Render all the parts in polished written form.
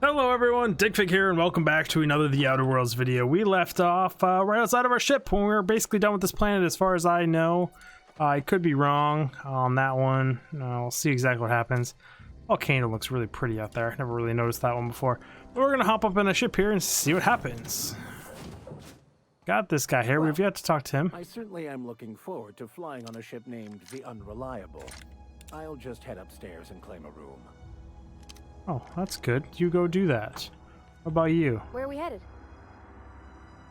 Hello everyone, Digfig here, and welcome back to another The Outer Worlds video. We left off right outside of our ship when we were basically done with this planet as far as I know. I could be wrong on that one. We'll see exactly what happens. Volcano looks really pretty out there. Never really noticed that one before. But we're gonna hop up in a ship here and see what happens. Got this guy here. We've yet to talk to him. I certainly am looking forward to flying on a ship named the Unreliable. I'll just head upstairs and claim a room. Oh, that's good. You go do that. What about you? Where are we headed?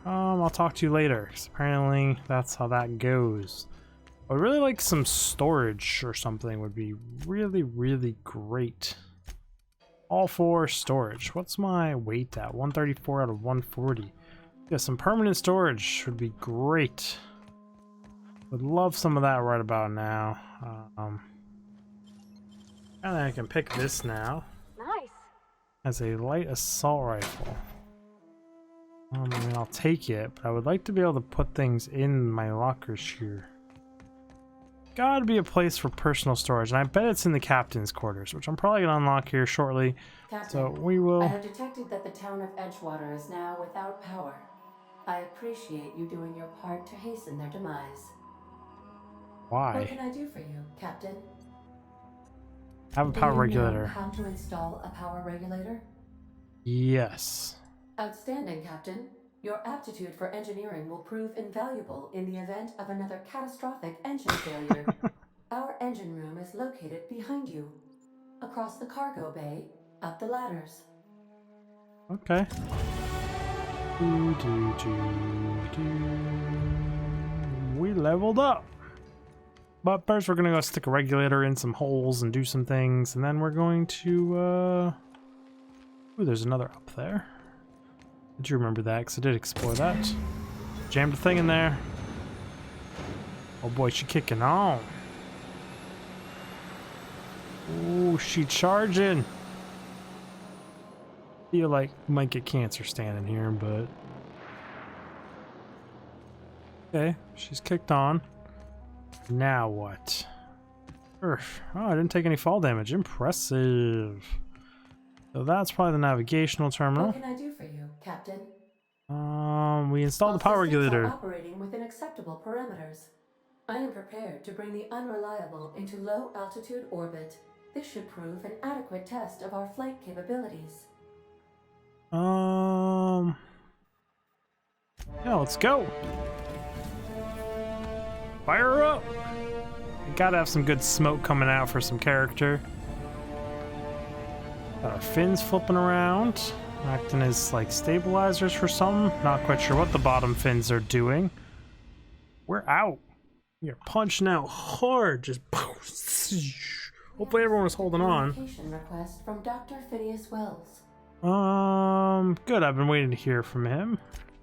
I'll talk to you later, 'cause apparently that's how that goes. I'd really like some storage or something would be really great. All for storage. What's my weight at? 134 out of 140. Yeah, some permanent storage would be great. Would love some of that right about now. And I can pick this now. Nice. As a light assault rifle. I mean, I'll take it, but I would like to be able to put things in my lockers here. Gotta be a place for personal storage, and I bet it's in the captain's quarters, which I'm probably gonna unlock here shortly. Captain, So we will. I have detected that the town of Edgewater is now without power. I appreciate you doing your part to hasten their demise. What Why? can I do for you, Captain? Have a Do power you know regulator. how to install a power regulator? Yes. Outstanding, Captain. Your aptitude for engineering will prove invaluable in the event of another catastrophic engine failure. Our engine room is located behind you. Across the cargo bay, up the ladders. Okay. We leveled up. But first we're gonna go stick a regulator in some holes and do some things, and then we're going to ooh, there's another up there. Did you remember that? Because I did explore that. Jammed a thing in there. Oh boy, she kicking on. Ooh, she charging. Feel like might get cancer standing here, but okay, she's kicked on. Now what? Earth. Oh, I didn't take any fall damage. Impressive. So that's probably the navigational terminal. What can I do for you, Captain? We installed the power All systems are regulator. operating within acceptable parameters. I am prepared to bring the Unreliable into low altitude orbit. This should prove an adequate test of our flight capabilities. Yeah, let's go. Fire her up. Gotta have some good smoke coming out for some character. Got our fins flipping around, acting as like stabilizers for something. Not quite sure what the bottom fins are doing. We're out. We are punching out hard. Just hopefully everyone was holding on. Communication request from Dr. Phineas Wells. Good. I've been waiting to hear from him.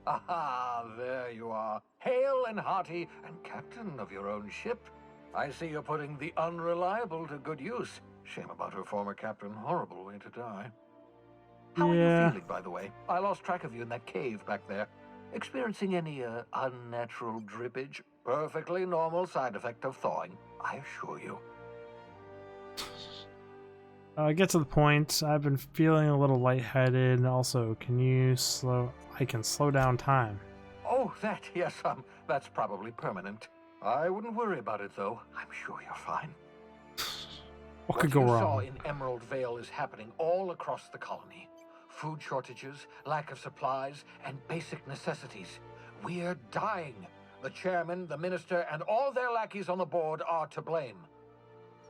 Aha, there you are, hale and hearty, and captain of your own ship. I see you're putting the Unreliable to good use. Shame about her former captain. Horrible way to die. How are you feeling, by the way? I lost track of you in that cave back there. Experiencing any, unnatural drippage? Perfectly normal side effect of thawing, I assure you. Get to the point. I've been feeling a little lightheaded. Also, can you slow... I can slow down time. Oh, that, yes, that's probably permanent. I wouldn't worry about it, though. I'm sure you're fine. What could go you wrong? saw in Emerald Vale is happening all across the colony. Food shortages, lack of supplies, and basic necessities. We're dying. The chairman, the minister, and all their lackeys on the board are to blame.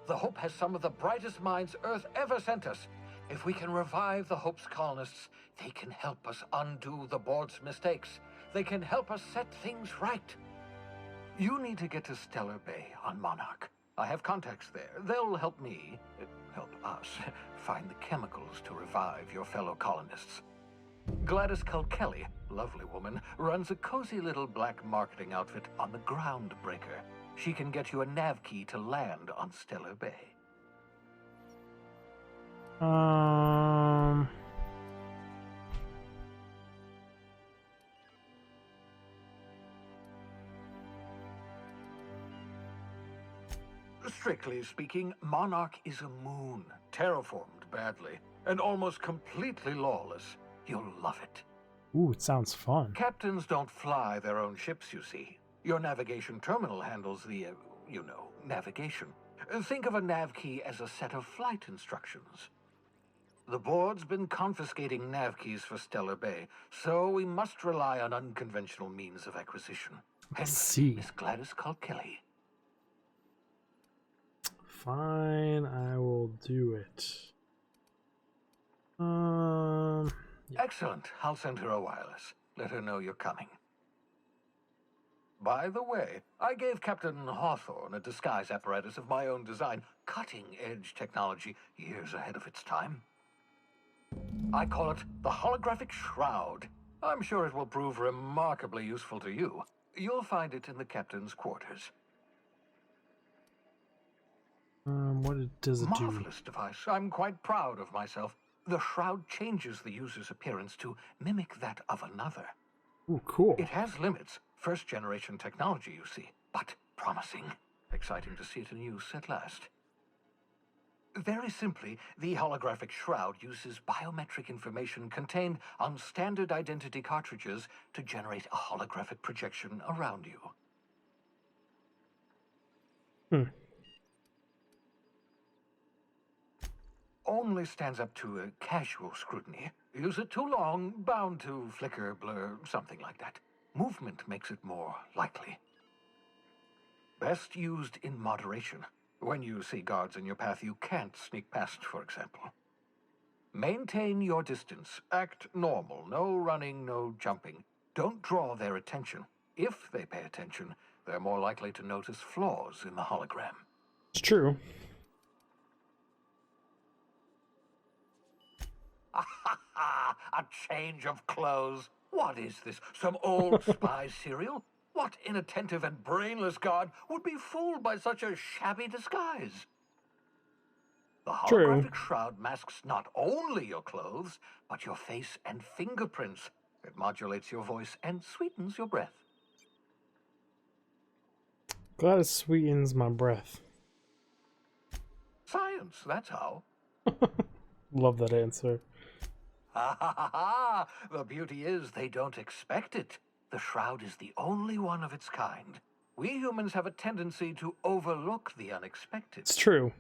The Hope has some of the brightest minds Earth ever sent us. If we can revive the Hope's colonists, they can help us undo the board's mistakes. They can help us set things right. You need to get to Stellar Bay on Monarch. I have contacts there. They'll help me, help us, find the chemicals to revive your fellow colonists. Gladys Culkelly, lovely woman, runs a cozy little black marketing outfit on the Groundbreaker. She can get you a nav key to land on Stellar Bay. Strictly speaking, Monarch is a moon, terraformed badly. and almost completely lawless. You'll love it. Ooh, it sounds fun. Captains don't fly their own ships, you see. Your navigation terminal handles the, navigation. Think of a nav key as a set of flight instructions. The board's been confiscating nav keys for Stellar Bay, so we must rely on unconventional means of acquisition. I Hence, see. Miss Gladys Kalkili. Fine, I will do it. Excellent. I'll send her a wireless. Let her know you're coming. By the way, I gave Captain Hawthorne a disguise apparatus of my own design, cutting-edge technology, years ahead of its time. I call it the Holographic Shroud. I'm sure it will prove remarkably useful to you. You'll find it in the captain's quarters. Does it do? Marvelous device. I'm quite proud of myself. The shroud changes the user's appearance to mimic that of another. Ooh, cool. It has limits. First-generation technology, you see, but promising. Exciting to see it in use at last. Very simply, the holographic shroud uses biometric information contained on standard identity cartridges to generate a holographic projection around you. Only stands up to a casual scrutiny. Use it too long, bound to flicker, blur, something like that. Movement makes it more likely. Best used in moderation. When you see guards in your path you can't sneak past, for example. Maintain your distance. Act normal. No running, no jumping. Don't draw their attention. If they pay attention, they're more likely to notice flaws in the hologram. It's true. A change of clothes. What is this? Some old spy serial? What inattentive and brainless guard would be fooled by such a shabby disguise? The holographic shroud masks not only your clothes, but your face and fingerprints. It modulates your voice and sweetens your breath. Glad it sweetens my breath. Science, that's how. Love that answer. Ha ha ha ha! The beauty is they don't expect it. The shroud is the only one of its kind. We humans have a tendency to overlook the unexpected. It's true.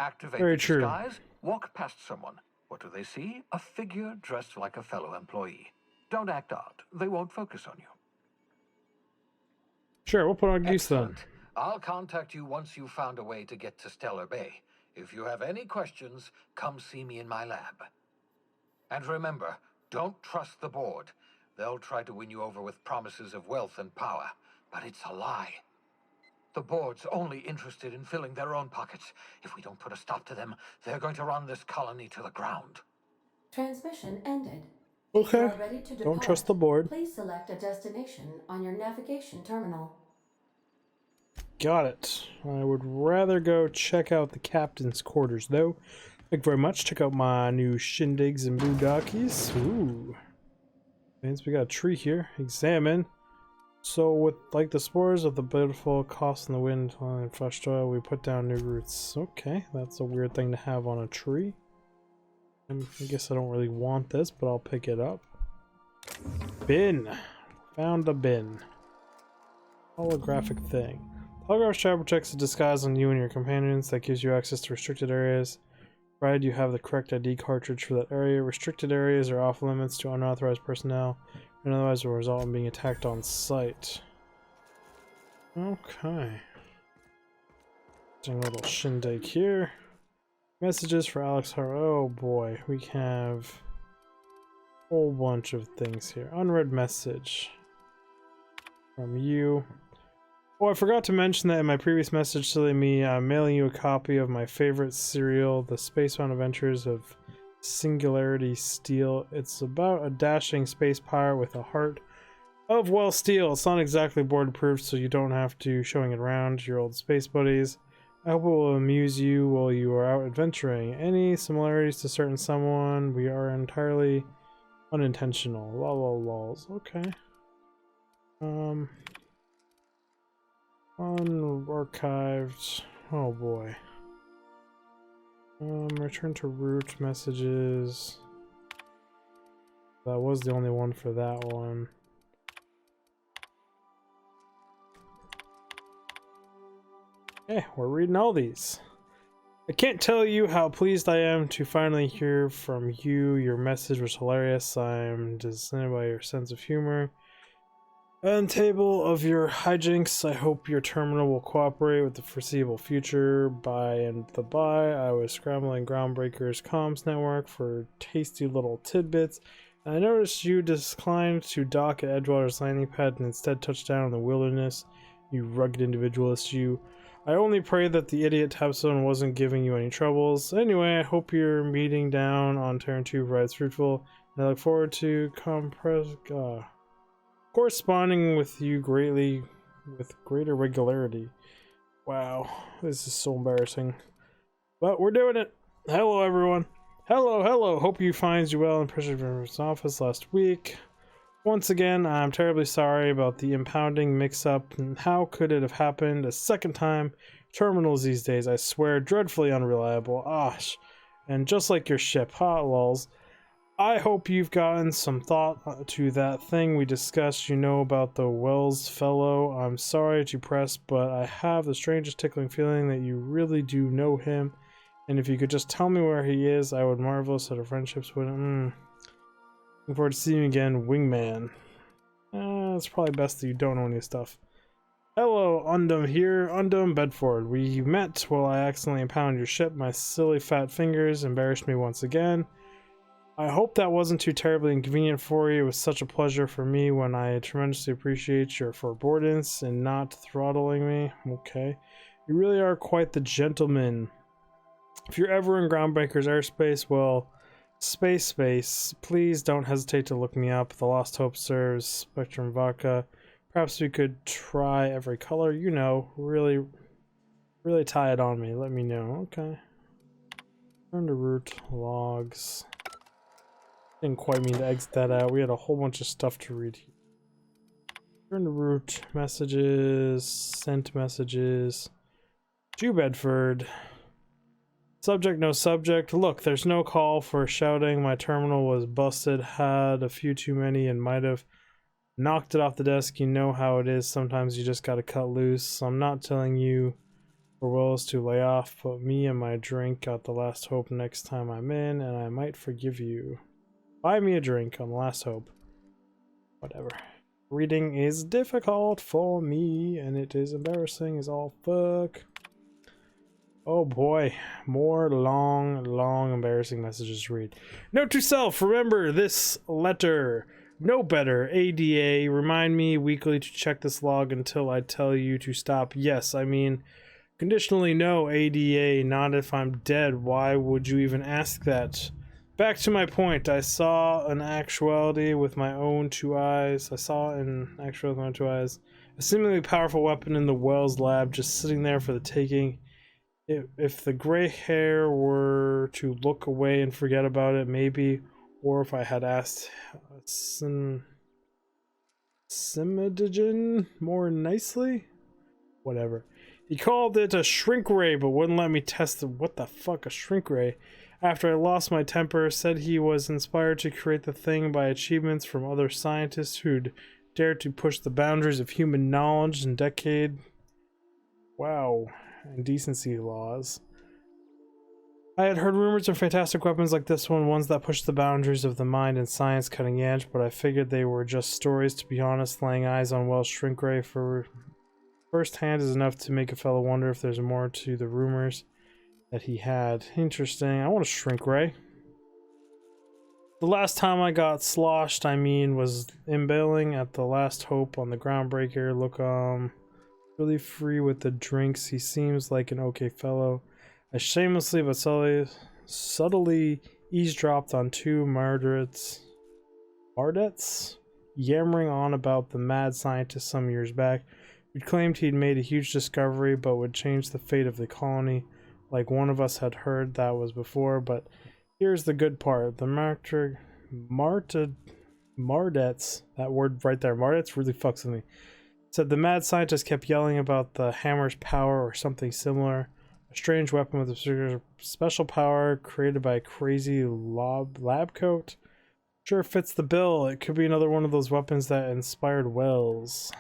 Activate Very the true. disguise, walk past someone. What do they see? A figure dressed like a fellow employee. Don't act odd. They won't focus on you. Sure, we'll put on Goose then. Excellent. I'll contact you once you've found a way to get to Stellar Bay. If you have any questions, come see me in my lab. And remember, don't trust the board. They'll try to win you over with promises of wealth and power, but it's a lie. The board's only interested in filling their own pockets. If we don't put a stop to them, they're going to run this colony to the ground. Transmission ended. Okay. You are ready to Don't depart. trust the board. Please select a destination on your navigation terminal. Got it. I would rather go check out the captain's quarters, though. Thank you very much. Check out my new shindigs and boondockies. Ooh. Means we got a tree here. Examine. So with like the spores of the beautiful cost in the wind and fresh oil, we put down new roots. Okay, that's a weird thing to have on a tree. I guess I don't really want this, but I'll pick it up. Bin. Found the bin. Holographic thing. Holographic shroud protects the disguise on you and your companions. That gives you access to restricted areas. Provided you have the correct ID cartridge for that area. Restricted areas are off limits to unauthorized personnel, and otherwise will result in being attacked on sight. Okay. Doing a little shindig here. Messages for Alex Har. Oh boy, we have a whole bunch of things here. Unread message from you. Oh, I forgot to mention that in my previous message to me, I'm mailing you a copy of my favorite serial, The Spacebound Adventures of Singularity Steel. It's about a dashing space pirate with a heart of, well, steel. It's not exactly board-proof, so you don't have to showing it around your old space buddies. I hope it will amuse you while you are out adventuring. Any similarities to certain someone? We are entirely unintentional. Lols. Okay. Unarchived. Oh boy. Return to root messages. That was the only one for that one. Okay, we're reading all these. I can't tell you how pleased I am to finally hear from you. Your message was hilarious. I'm disappointed by your sense of humor. On table of your hijinks, I hope your terminal will cooperate with the foreseeable future. By and the by, I was scrambling Groundbreaker's comms network for tasty little tidbits, and I noticed you declined to dock at Edgewater's landing pad and instead touched down in the wilderness. You rugged individualist, you. I only pray that the idiot Tapstone wasn't giving you any troubles. Anyway, I hope your meeting down on Terran 2 provides fruitful, and I look forward to corresponding with you with greater regularity. Wow, this is so embarrassing. But we're doing it. Hello, everyone. Hello. Hope you finds you well in Pressure from his office last week. Once again, I'm terribly sorry about the impounding mix-up. How could it have happened a second time? Terminals these days, I swear, dreadfully unreliable. Osh. And just like your ship, hot lols. I hope you've gotten some thought to that thing we discussed, about the Wells fellow. I'm sorry to press, but I have the strangest tickling feeling that you really do know him. And if you could just tell me where he is, I would marvel at our friendships with him. Looking forward to seeing you again, Wingman. It's probably best that you don't know any stuff. Hello, Undum here, Undum Bedford. We met while I accidentally impounded your ship. My silly fat fingers embarrassed me once again. I hope that wasn't too terribly inconvenient for you. It was such a pleasure for me when I tremendously appreciate your forbearance in not throttling me. Okay. You really are quite the gentleman. If you're ever in Groundbreaker's airspace, well, space, please don't hesitate to look me up. The Lost Hope serves Spectrum Vodka. Perhaps we could try every color, really tie it on me. Let me know. Okay. Turn to root logs. Didn't quite mean to exit that out. We had a whole bunch of stuff to read here. Turn to root messages, sent messages. To Bedford. Subject, no subject. Look, there's no call for shouting. My terminal was busted, had a few too many, and might have knocked it off the desk. You know how it is. Sometimes you just gotta cut loose. I'm not telling you for Wills to lay off, but me and my drink got the last hope next time I'm in, and I might forgive you. Buy me a drink on the last hope. Whatever. Reading is difficult for me, and it is embarrassing as all fuck. Oh boy, more long embarrassing messages to read. Note to self, remember this letter. No better. ADA, remind me weekly to check this log until I tell you to stop. Yes, I mean, conditionally no, ADA, not if I'm dead. Why would you even ask that? Back to my point, I saw in actuality with my own two eyes. A seemingly powerful weapon in the Wells lab just sitting there for the taking. If the gray hair were to look away and forget about it, maybe, or if I had asked Simidigen more nicely? Whatever. He called it a shrink ray, but wouldn't let me test it. What the fuck, a shrink ray? After I lost my temper, said he was inspired to create the thing by achievements from other scientists who'd dared to push the boundaries of human knowledge and decade. Wow. And decency laws. I had heard rumors of fantastic weapons like this one, ones that push the boundaries of the mind and science cutting edge, but I figured they were just stories. To be honest, laying eyes on Wells' shrink ray for first hand is enough to make a fellow wonder if there's more to the rumors that he had. Interesting. I want a shrink ray. The last time I got sloshed, was imbailing at the Last Hope on the Groundbreaker. Look, really free with the drinks. He seems like an okay fellow. I shamelessly but subtly eavesdropped on two Mardets yammering on about the mad scientist some years back who claimed he'd made a huge discovery but would change the fate of the colony. Like one of us had heard that was before, but here's the good part. The Mardets, that word right there, Mardets really fucks with me. Said the mad scientist kept yelling about the hammer's power or something similar. A strange weapon with a special power created by a crazy lab coat. Sure fits the bill. It could be another one of those weapons that inspired Wells.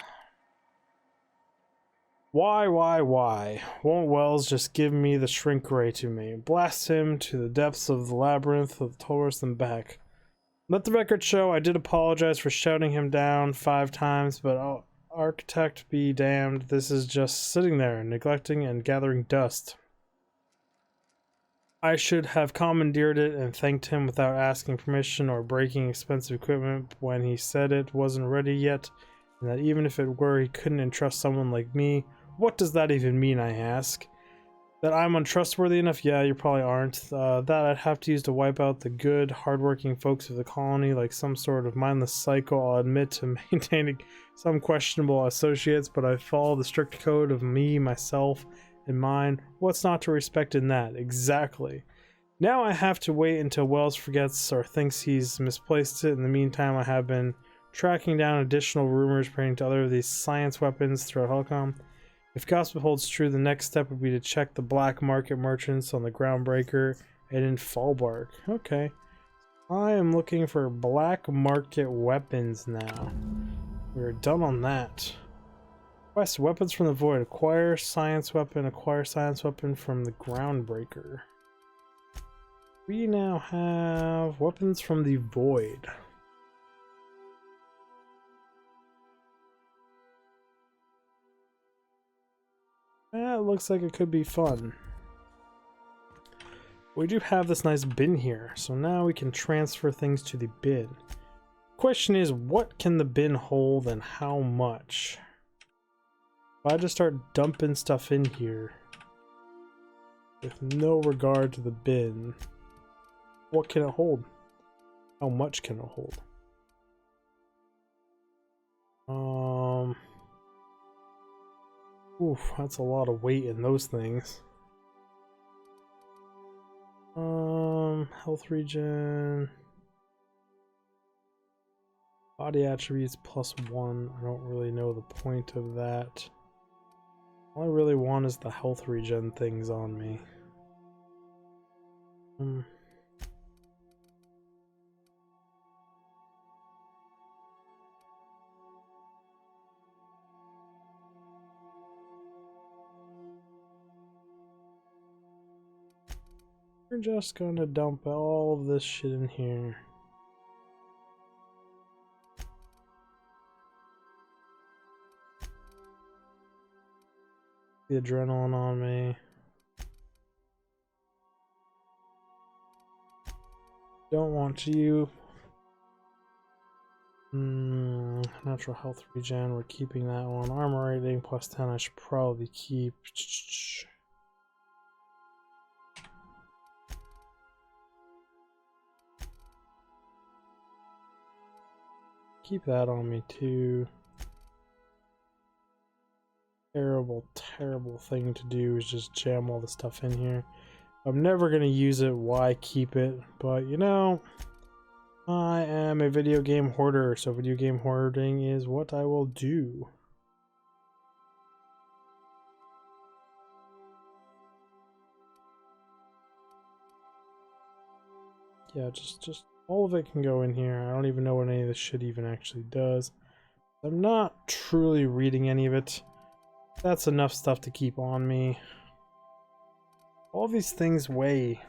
Why? Won't Wells just give me the shrink ray to me? Blast him to the depths of the labyrinth of Taurus and back. Let the record show I did apologize for shouting him down 5 times, but architect be damned, this is just sitting there, neglecting and gathering dust. I should have commandeered it and thanked him without asking permission or breaking expensive equipment when he said it wasn't ready yet, and that even if it were, he couldn't entrust someone like me. What does that even mean, I ask? That I'm untrustworthy enough? Yeah, you probably aren't. That I'd have to use to wipe out the good, hardworking folks of the colony like some sort of mindless cycle. I'll admit to maintaining some questionable associates, but I follow the strict code of me, myself, and mine. What's not to respect in that? Exactly. Now I have to wait until Wells forgets or thinks he's misplaced it. In the meantime, I have been tracking down additional rumors pertaining to other of these science weapons throughout Helcom. If gospel holds true, the next step would be to check the black market merchants on the Groundbreaker and in Fallbark. Okay. I am looking for black market weapons now. We're done on that. Quest weapons from the void. Acquire science weapon from the Groundbreaker. We now have weapons from the void. That looks like it could be fun. We do have this nice bin here, so now we can transfer things to the bin. Question is, what can the bin hold and how much? If I just start dumping stuff in here with no regard to the bin, what can it hold? How much can it hold? Oof, that's a lot of weight in those things. Health regen. Body attributes +1. I don't really know the point of that. All I really want is the health regen things on me. We're just gonna dump all of this shit in here. The adrenaline on me. Don't want you. Natural health regen, we're keeping that one. Armor rating +10, I should probably keep. Keep that on me too. Terrible, terrible thing to do is just jam all the stuff in here. I'm never gonna use it, why keep it? But you know, I am a video game hoarder, so video game hoarding is what I will do. Yeah, just all of it can go in here. I don't even know what any of this shit even actually does. I'm not truly reading any of it. That's enough stuff to keep on me. All these things weigh.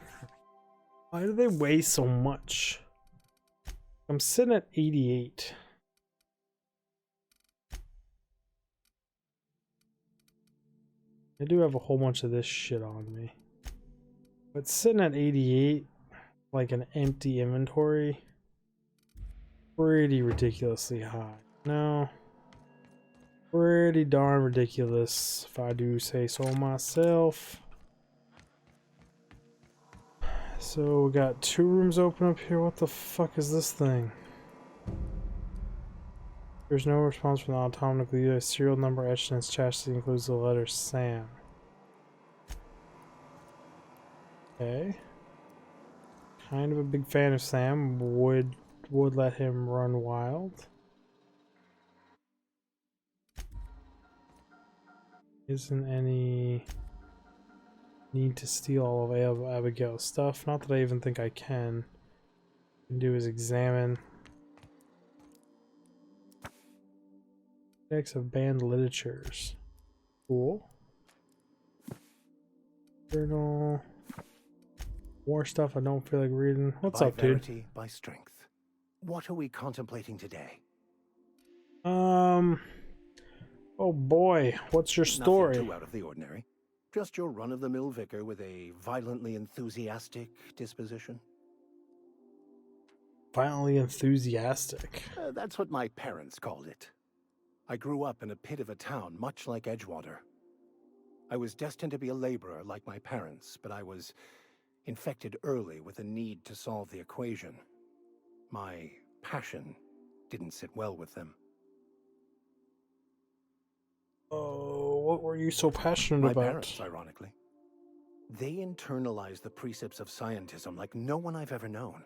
Why do they weigh so much? I'm sitting at 88. I do have a whole bunch of this shit on me. But sitting at 88, like an empty inventory, pretty ridiculously high. No. Pretty darn ridiculous, if I do say so myself. So we got 2 rooms open up here. What the fuck is this thing? There's no response from the automatic leader. A serial number etched in its chassis includes the letter Sam. Okay. Kind of a big fan of Sam. Would let him run wild. Isn't any need to steal all of Abigail's stuff. Not that I even think I can. What I can do is examine. Index of banned literatures. Cool. Journal. More stuff I don't feel like reading. What's by up, dude? verity, by strength. What are we contemplating today? Oh boy, what's your story? Nothing too out of the ordinary. Just your run-of-the-mill vicar with a violently enthusiastic disposition. Violently enthusiastic. That's what my parents called it. I grew up in a pit of a town, much like Edgewater. I was destined to be a laborer like my parents, but I was infected early with a need to solve the equation. My passion didn't sit well with them. Oh, what were you so passionate My about? parents, ironically. They internalized the precepts of scientism like no one I've ever known.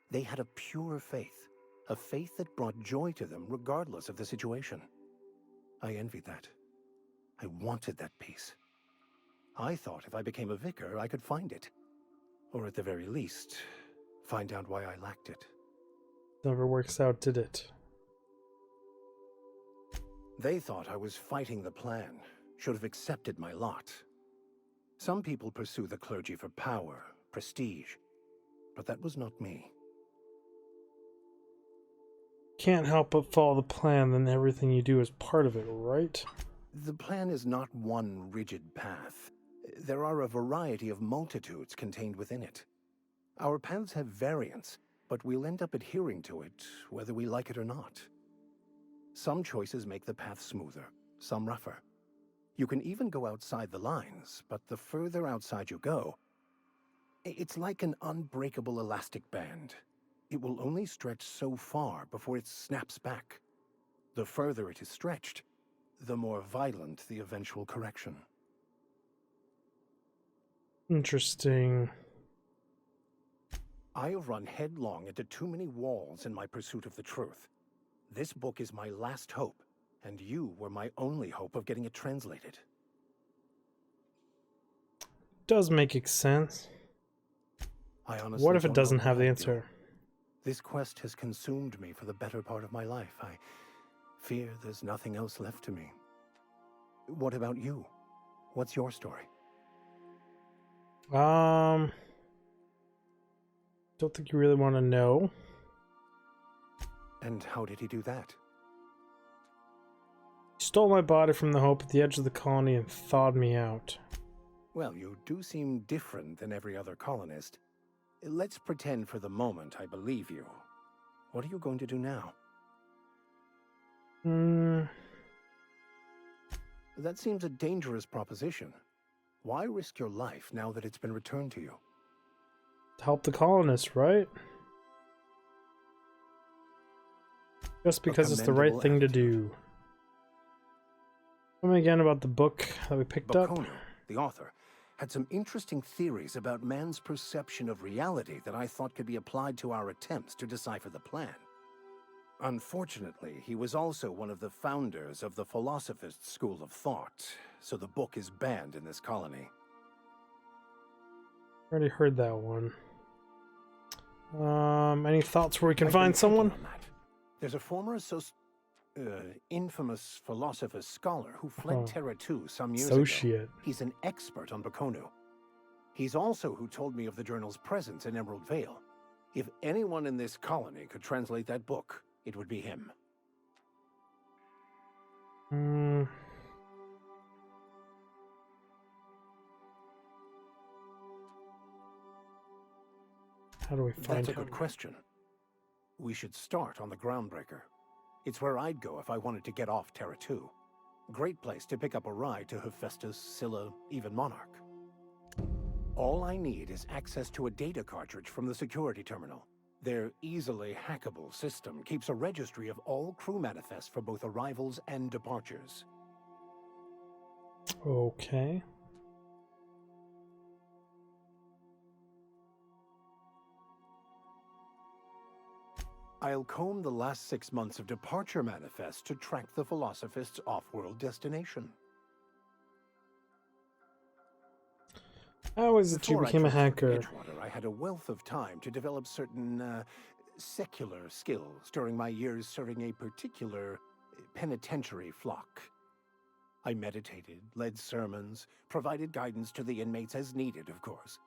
They had a pure faith, a faith that brought joy to them regardless of the situation. I envied that. I wanted that peace. I thought if I became a vicar, I could find it. Or at the very least, find out why I lacked it. Never works out, did it? They thought I was fighting the plan, should have accepted my lot. Some people pursue the clergy for power, prestige, but that was not me. Can't help but follow the plan, then everything you do is part of it, right? The plan is not one rigid path. There are a variety of multitudes contained within it. Our paths have variance, but we'll end up adhering to it, whether we like it or not. Some choices make the path smoother, some rougher. You can even go outside the lines, but the further outside you go, it's like an unbreakable elastic band. It will only stretch so far before it snaps back. The further it is stretched, the more violent the eventual correction. Interesting. I have run headlong into too many walls in my pursuit of the truth. This book is my last hope, and you were my only hope of getting it translated. Does make sense. I honestly What if it don't know doesn't what have the I'd do. answer? This quest has consumed me for the better part of my life. I fear there's nothing else left to me. What about you? What's your story? Don't think you really want to know. And how did he do that? He stole my body from the Hope at the edge of the colony and thawed me out. Well, you do seem different than every other colonist. Let's pretend for the moment I believe you. What are you going to do now? That seems a dangerous proposition. Why risk your life now that it's been returned to you? To help the colonists, right? Just because it's the right commendable thing to attitude. do. Tell me again about the book that we picked up. Bakono, the author, had some interesting theories about man's perception of reality that I thought could be applied to our attempts to decipher the plan. Unfortunately, he was also one of the founders of the Philosophist school of thought, so the book is banned in this colony. Already heard that one. Any thoughts where we can I've been find thinking someone? on that. There's a former infamous Philosophist scholar who fled Oh. Terra 2 some years ago. Associate. He's an expert on Bakono. He's also who told me of the journal's presence in Emerald Vale. If anyone in this colony could translate that book, it would be him. How do we find That's a him? good question. We should start on the Groundbreaker. It's where I'd go if I wanted to get off Terra 2. Great place to pick up a ride to Hephaestus, Scylla, even Monarch. All I need is access to a data cartridge from the security terminal. Their easily hackable system keeps a registry of all crew manifests for both arrivals and departures. Okay. I'll comb the last 6 months of departure manifests to track the Philosophist's off-world destination. How is it you Before I became a transferred to hacker? Edgewater, I had a wealth of time to develop certain secular skills during my years serving a particular penitentiary flock. I meditated, led sermons, provided guidance to the inmates as needed, of course.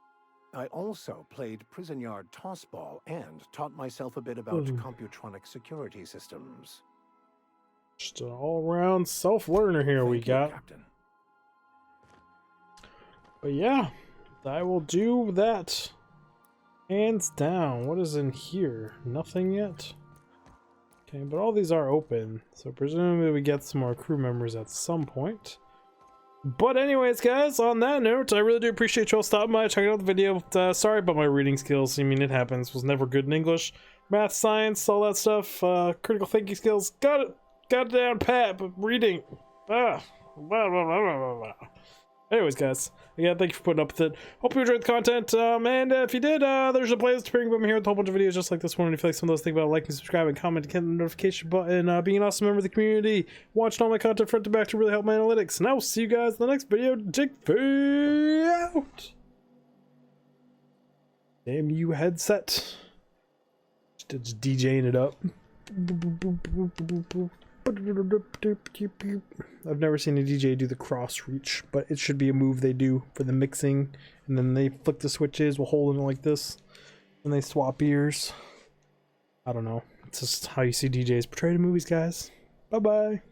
I also played prison yard tossball and taught myself a bit about computronic security systems. Just an all-around self-learner here we Thank you, got. Captain. But yeah, I will do that. Hands down. What is in here? Nothing yet? Okay, but all these are open, so presumably we get some more crew members at some point. But anyways, guys, on that note, I really do appreciate you all stopping by, checking out the video. Sorry about my reading skills. I mean, it happens. Was never good in English. Math, science, all that stuff. Critical thinking skills. Got it down pat, but reading. Blah, blah, blah, blah, blah. Anyways, guys, again, thank you for putting up with it. Hope you enjoyed the content, and if you did, there's a playlist appearing from here with a whole bunch of videos just like this one. And if you like some of those, think about liking, subscribing, comment, hit the notification button, being an awesome member of the community, watching all my content front to back to really help my analytics. And I will see you guys in the next video. Take out. Damn you, headset. Just DJing it up. I've never seen a DJ do the cross reach, but it should be a move they do for the mixing, and then they flick the switches while holding it like this, and they swap ears. I don't know. It's just how you see DJs portrayed in movies, guys. Bye bye.